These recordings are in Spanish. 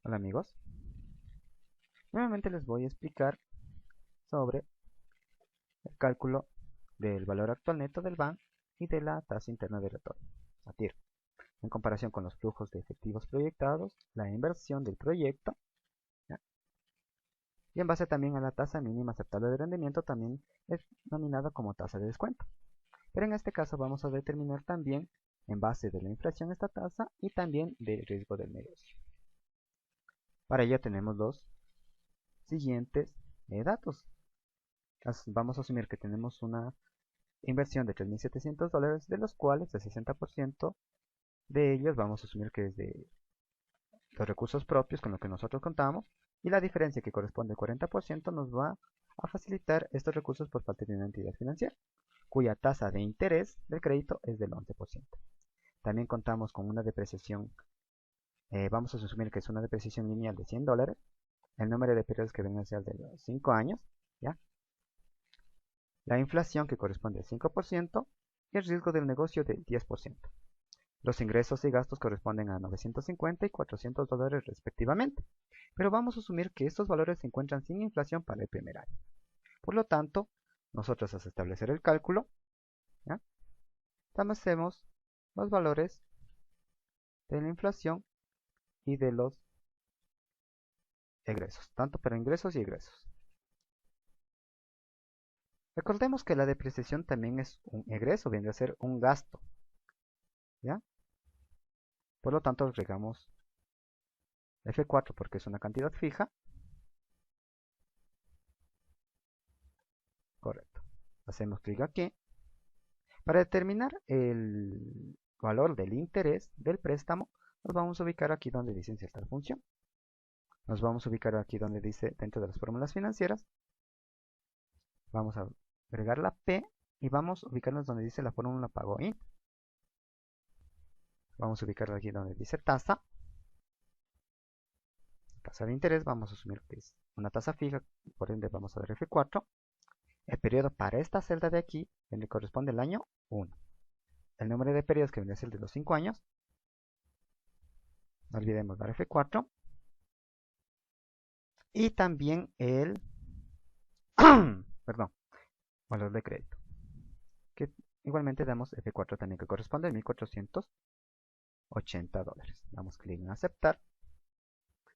Hola amigos, nuevamente les voy a explicar sobre el cálculo del valor actual neto del BAN y de la tasa interna de retorno, la TIR, en comparación con los flujos de efectivos proyectados, la inversión del proyecto, ¿ya? Y en base también a la tasa mínima aceptable de rendimiento, también es denominada como tasa de descuento. Pero en este caso vamos a determinar también en base de la inflación esta tasa y también del riesgo del negocio. Para ello tenemos los siguientes datos. Vamos a asumir que tenemos una inversión de $3.700, de los cuales el 60% de ellos vamos a asumir que es de los recursos propios con los que nosotros contamos, y la diferencia que corresponde al 40% nos va a facilitar estos recursos por parte de una entidad financiera, cuya tasa de interés del crédito es del 11%. También contamos con una depreciación, vamos a asumir que es una depreciación lineal de $100, el número de periodos que vengan a ser de los 5 años, ¿ya? La inflación que corresponde al 5% y el riesgo del negocio del 10%. Los ingresos y gastos corresponden a $950 y $400 respectivamente, pero vamos a asumir que estos valores se encuentran sin inflación para el primer año. Por lo tanto, nosotros al establecer el cálculo, ¿ya?, establecemos los valores de la inflación y de los egresos, tanto para ingresos y egresos. Recordemos que la depreciación también es un egreso, viene a ser un gasto, ¿ya? Por lo tanto, agregamos F4 porque es una cantidad fija. Correcto. Hacemos clic aquí. Para determinar el valor del interés del préstamo, nos vamos a ubicar aquí donde dice insertar función. Nos vamos a ubicar aquí donde dice dentro de las fórmulas financieras. Vamos a agregar la P y vamos a ubicarnos donde dice la fórmula pago IN. Vamos a ubicarla aquí donde dice tasa. Tasa de interés, vamos a asumir que es una tasa fija, por ende vamos a dar F4. El periodo para esta celda de aquí, donde corresponde el año 1. El número de periodos que viene a ser el de los 5 años. No olvidemos dar F4. Y también el perdón, valor de crédito, que igualmente damos F4 también, que corresponde a $1.480. Damos clic en aceptar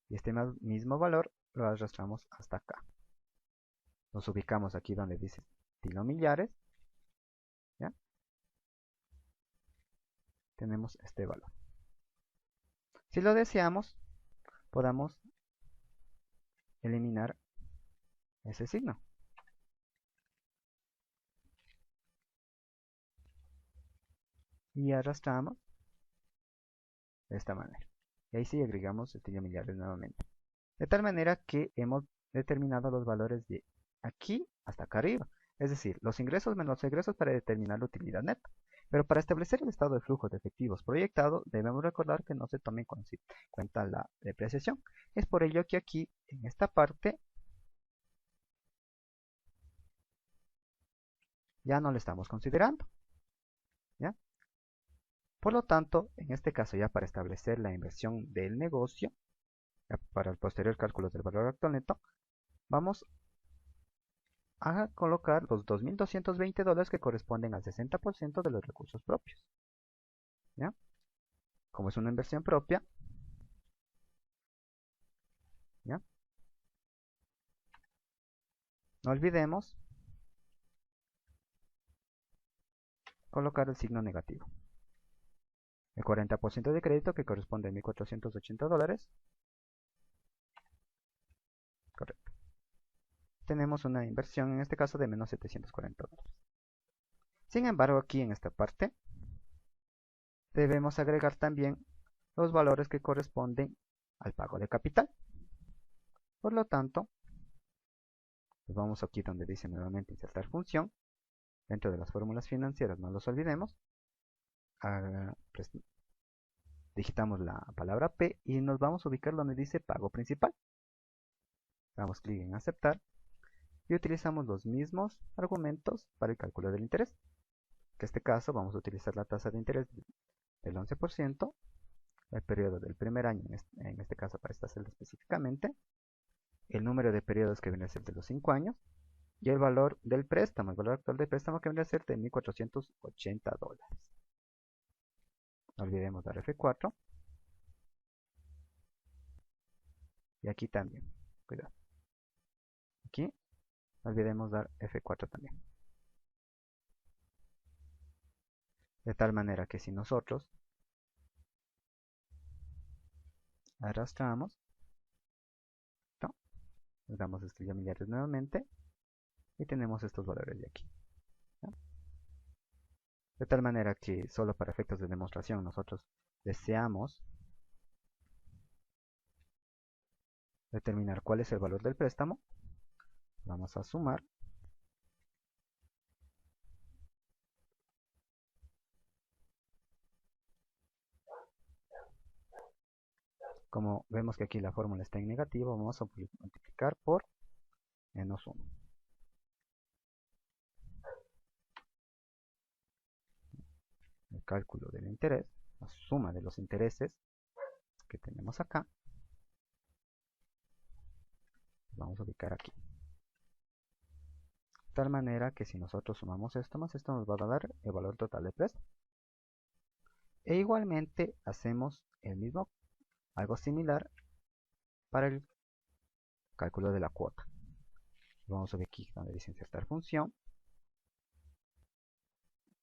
y este mismo valor lo arrastramos hasta acá. Nos ubicamos aquí donde dice estilo millares, ¿ya? Tenemos este valor. Si lo deseamos, podamos eliminar ese signo. Y arrastramos de esta manera. Y ahí sí agregamos estilo millares nuevamente. De tal manera que hemos determinado los valores de aquí hasta acá arriba. Es decir, los ingresos menos los egresos para determinar la utilidad neta. Pero para establecer el estado de flujo de efectivos proyectado, debemos recordar que no se tome en cuenta la depreciación. Es por ello que aquí, en esta parte, ya no lo estamos considerando, ¿ya? Por lo tanto, en este caso ya para establecer la inversión del negocio, ya para el posterior cálculo del valor actual neto, vamos a colocar los $2.220 que corresponden al 60% de los recursos propios, ¿ya? Como es una inversión propia, ¿ya?, no olvidemos colocar el signo negativo. El 40% de crédito que corresponde a $1.480. Correcto. Tenemos una inversión en este caso de menos $740. Sin embargo, aquí en esta parte debemos agregar también los valores que corresponden al pago de capital. Por lo tanto, pues vamos aquí donde dice nuevamente insertar función. Dentro de las fórmulas financieras, no los olvidemos. digitamos la palabra P y nos vamos a ubicar donde dice pago principal. Damos clic en aceptar y utilizamos los mismos argumentos para el cálculo del interés. En este caso vamos a utilizar la tasa de interés del 11%, el periodo del primer año, en este caso para esta celda específicamente, el número de periodos que viene a ser de los 5 años y el valor del préstamo, el valor actual del préstamo que viene a ser de $1,480. No olvidemos dar F4 y aquí también, cuidado, aquí no olvidemos dar F4 también. De tal manera que si nosotros arrastramos, ¿no? Le damos estrella millares nuevamente y tenemos estos valores de aquí, ¿no? De tal manera que solo para efectos de demostración nosotros deseamos determinar cuál es el valor del préstamo. Vamos a sumar. Como vemos que aquí la fórmula está en negativo, vamos a multiplicar por -1. El cálculo del interés, la suma de los intereses que tenemos acá, vamos a ubicar aquí. De tal manera que si nosotros sumamos esto más esto nos va a dar el valor total del préstamo. E igualmente hacemos algo similar para el cálculo de la cuota. Vamos a ver aquí donde dice insertar función.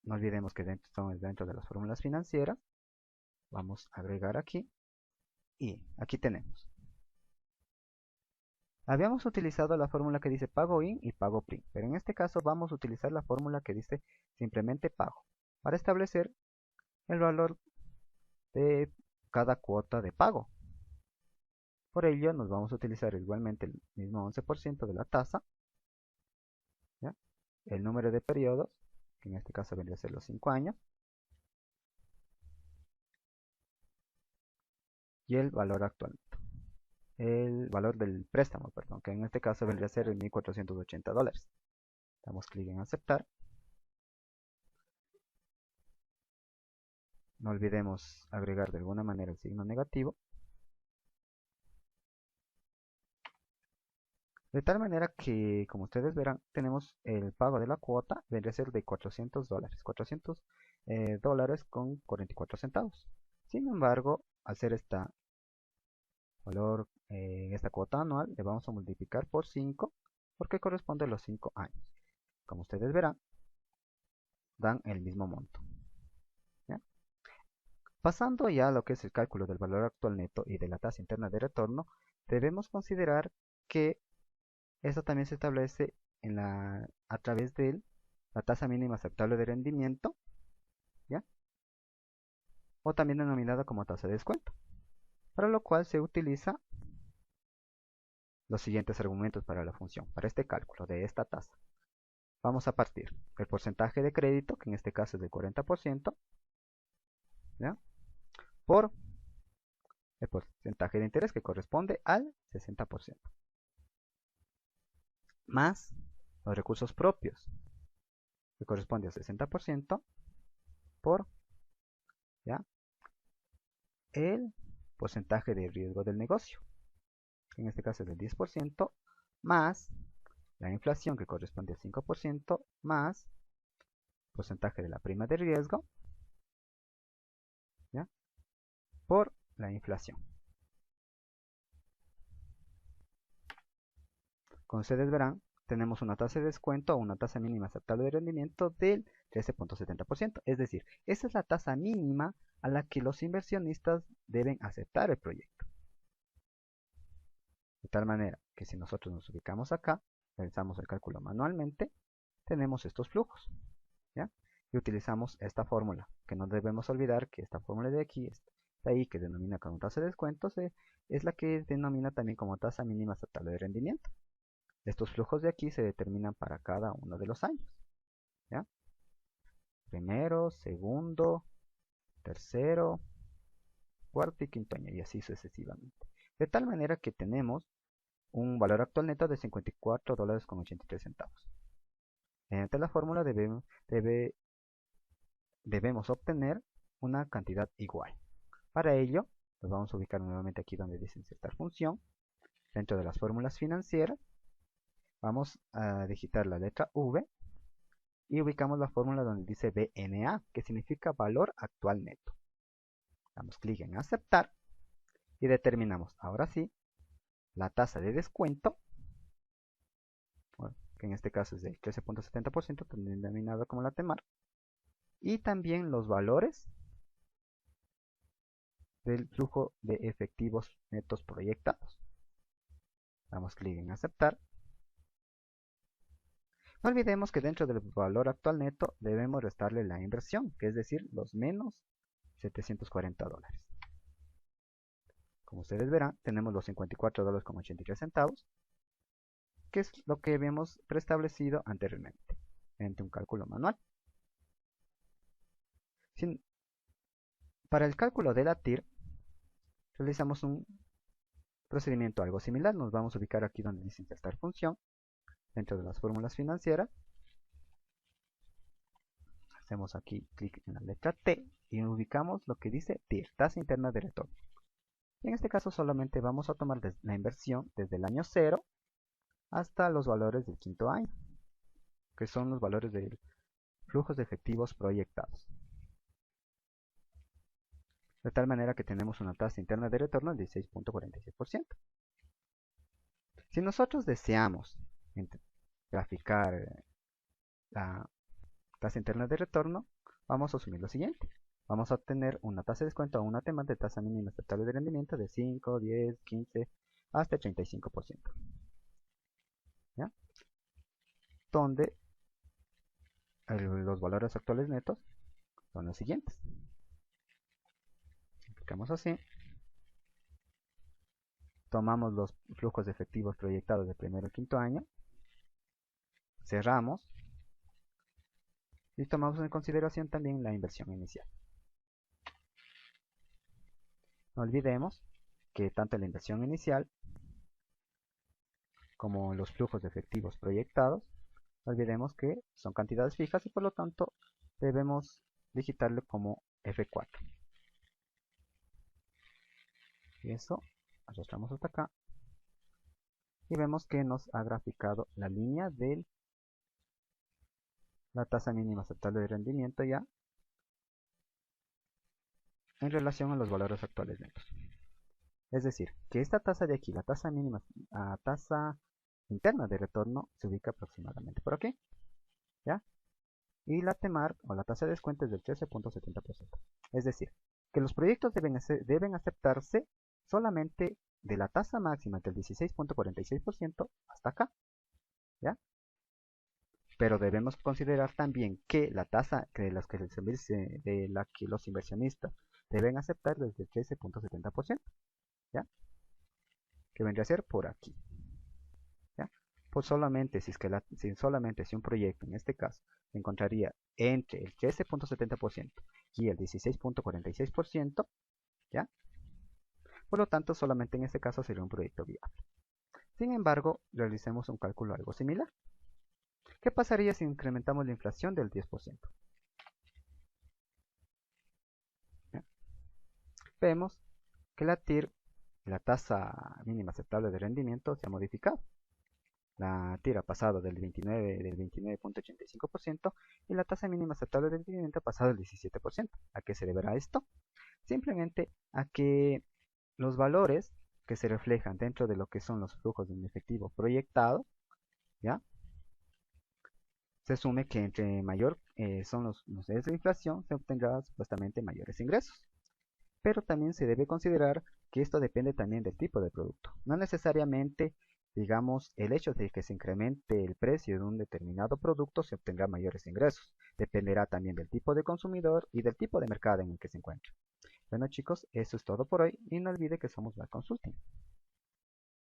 No olvidemos que estamos dentro de las fórmulas financieras. Vamos a agregar aquí y aquí tenemos. Habíamos utilizado la fórmula que dice pago in y pago prim, pero en este caso vamos a utilizar la fórmula que dice simplemente pago para establecer el valor de cada cuota de pago. Por ello nos vamos a utilizar igualmente el mismo 11% de la tasa, ¿ya? El número de periodos, que en este caso vendría a ser los 5 años, y el valor actual, el valor del préstamo, perdón, que en este caso vendría a ser el $1,480. Damos clic en aceptar. No olvidemos agregar de alguna manera el signo negativo. De tal manera que, como ustedes verán, tenemos el pago de la cuota, vendría a ser de $400. $400 con 44 centavos. Sin embargo, al ser esta cuota anual, le vamos a multiplicar por 5 porque corresponde a los 5 años. Como ustedes verán, dan el mismo monto. ¿Ya? Pasando ya a lo que es el cálculo del valor actual neto y de la tasa interna de retorno, debemos considerar que esto también se establece a través de la tasa mínima aceptable de rendimiento, ¿ya? O también denominada como tasa de descuento, para lo cual se utiliza los siguientes argumentos para la función, para este cálculo de esta tasa. Vamos a partir del porcentaje de crédito, que en este caso es del 40%, ¿ya? Por el porcentaje de interés, que corresponde al 60%, más los recursos propios, que corresponde al 60%, por, ¿ya?, el porcentaje de riesgo del negocio, que en este caso es del 10%, más la inflación, que corresponde al 5%, más porcentaje de la prima de riesgo, ¿ya?, por la inflación. Como ustedes verán, tenemos una tasa de descuento o una tasa mínima aceptable de rendimiento del 13.70%. Es decir, esa es la tasa mínima a la que los inversionistas deben aceptar el proyecto. De tal manera que si nosotros nos ubicamos acá, realizamos el cálculo manualmente, tenemos estos flujos, ¿ya? Y utilizamos esta fórmula, que no debemos olvidar que esta fórmula de aquí, de ahí, que denomina como tasa de descuentos, es la que denomina también como tasa mínima aceptable de rendimiento. Estos flujos de aquí se determinan para cada uno de los años, ¿ya? Primero, segundo, tercero, cuarto y quinto año, y así sucesivamente. De tal manera que tenemos un valor actual neto de $54.83. Mediante la fórmula debemos obtener una cantidad igual. Para ello, nos vamos a ubicar nuevamente aquí donde dice insertar función. Dentro de las fórmulas financieras, vamos a digitar la letra V y ubicamos la fórmula donde dice BNA, que significa valor actual neto. Damos clic en aceptar y determinamos, ahora sí, la tasa de descuento, que en este caso es del 13.70%, también denominado como la TEMAR, y también los valores del flujo de efectivos netos proyectados. Damos clic en aceptar. No olvidemos que dentro del valor actual neto debemos restarle la inversión, que es decir, los menos $740. Como ustedes verán, tenemos los $54.83, que es lo que habíamos preestablecido anteriormente, mediante un cálculo manual. Para el cálculo de la TIR, realizamos un procedimiento algo similar. Nos vamos a ubicar aquí donde dice insertar función, dentro de las fórmulas financieras. Hacemos aquí clic en la letra T y ubicamos lo que dice TIR, tasa interna de retorno. Y en este caso solamente vamos a tomar la inversión desde el año 0 hasta los valores del quinto año, que son los valores de flujos de efectivos proyectados. De tal manera que tenemos una tasa interna de retorno del 16.46%. Si nosotros deseamos graficar la tasa interna de retorno, vamos a asumir lo siguiente. Vamos a obtener una tasa de descuento o una TEMAR de tasa mínima aceptable de rendimiento de 5, 10, 15 hasta 35%. ¿Ya? Donde los valores actuales netos son los siguientes. Aplicamos así. Tomamos los flujos de efectivos proyectados del primero al quinto año. Cerramos. Y tomamos en consideración también la inversión inicial. No olvidemos que tanto la inversión inicial como los flujos de efectivos proyectados, no olvidemos que son cantidades fijas y por lo tanto debemos digitarlo como F4. Y eso, arrastramos hasta acá y vemos que nos ha graficado la línea de la tasa mínima aceptable de rendimiento ya en relación a los valores actuales netos. Es decir, que esta tasa de aquí, la tasa mínima, tasa interna de retorno, se ubica aproximadamente por aquí, ¿ya? Y la TEMAR o la tasa de descuento es del 13.70%. Es decir, que los proyectos deben aceptarse solamente de la tasa máxima del 16.46% hasta acá, ¿ya? Pero debemos considerar también que la tasa de la que los inversionistas deben aceptar desde el 13.70%, ¿ya? Que vendría a ser por aquí, ¿ya? Pues solamente si un proyecto, en este caso, se encontraría entre el 13.70% y el 16.46%, ¿ya? Por lo tanto, solamente en este caso sería un proyecto viable. Sin embargo, realicemos un cálculo algo similar. ¿Qué pasaría si incrementamos la inflación del 10%? ¿Ya? Vemos que la TIR, la tasa mínima aceptable de rendimiento, se ha modificado. La TIR ha pasado del 29.85% y la tasa mínima aceptable de rendimiento ha pasado del 17%. ¿A qué se deberá esto? Simplemente a que los valores que se reflejan dentro de lo que son los flujos de un efectivo proyectado, ¿ya? Se asume que entre mayor son los niveles de inflación, se obtendrá supuestamente mayores ingresos. Pero también se debe considerar que esto depende también del tipo de producto. No necesariamente, digamos, el hecho de que se incremente el precio de un determinado producto se obtendrá mayores ingresos. Dependerá también del tipo de consumidor y del tipo de mercado en el que se encuentra. Bueno chicos, eso es todo por hoy y no olvide que somos Black Consulting.